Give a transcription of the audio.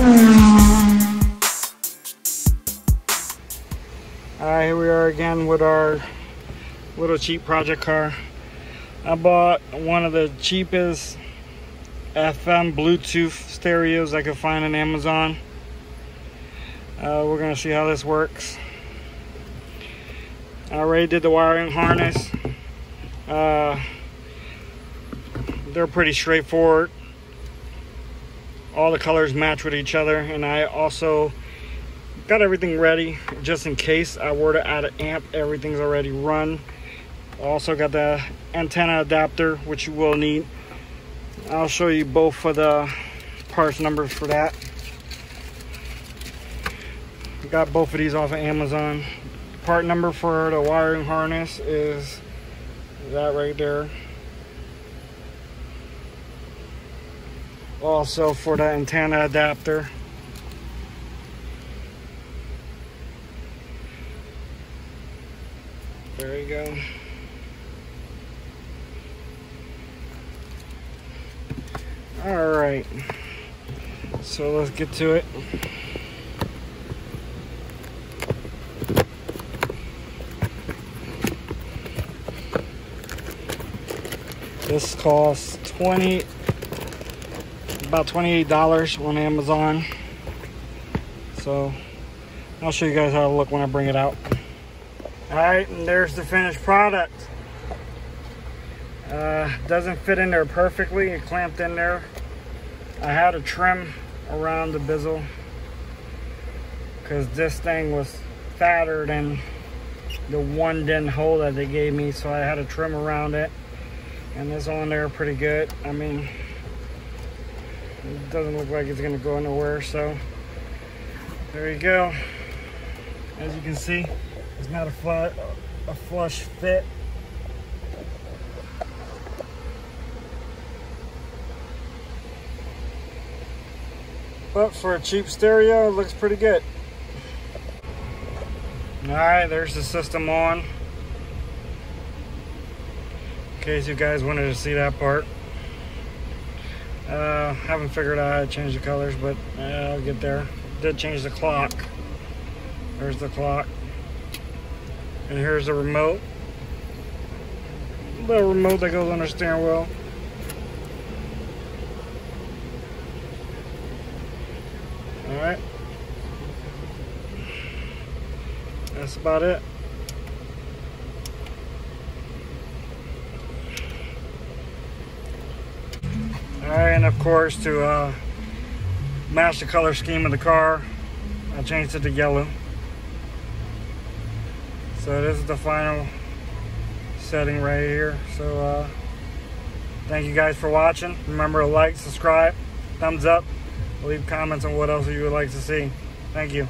Alright, here we are again with our little cheap project car. I bought one of the cheapest FM Bluetooth stereos I could find on Amazon. We're going to see how this works. I already did the wiring harness. They're pretty straightforward. All the colors match with each other, and I also got everything ready just in case I were to add an amp. Everything's already run. Also got the antenna adapter, which you will need. I'll show you both of the parts numbers for that. Got both of these off of Amazon. Part number for the wiring harness is that right there. Also for the antenna adapter. There you go. All right, so let's get to it. This costs about $28 on Amazon. So I'll show you guys how to look when I bring it out. All right, and there's the finished product. Doesn't fit in there perfectly. It clamped in there. I had a trim around the bezel because this thing was fatter than the 1-din hole that they gave me, so I had a trim around it, and it's on there pretty good. I mean, it doesn't look like it's gonna go anywhere, so there you go. As you can see, it's not a flush fit. But for a cheap stereo, it looks pretty good. Alright, there's the system on. In case you guys wanted to see that part. Haven't figured out how to change the colors, but I'll get there. Did change the clock. There's the clock. And here's the remote. Little remote that goes on the steering wheel. Alright. That's about it. Alright, and of course to match the color scheme of the car, I changed it to yellow. So this is the final setting right here. So thank you guys for watching. Remember to like, subscribe, thumbs up. Leave comments on what else you would like to see. Thank you.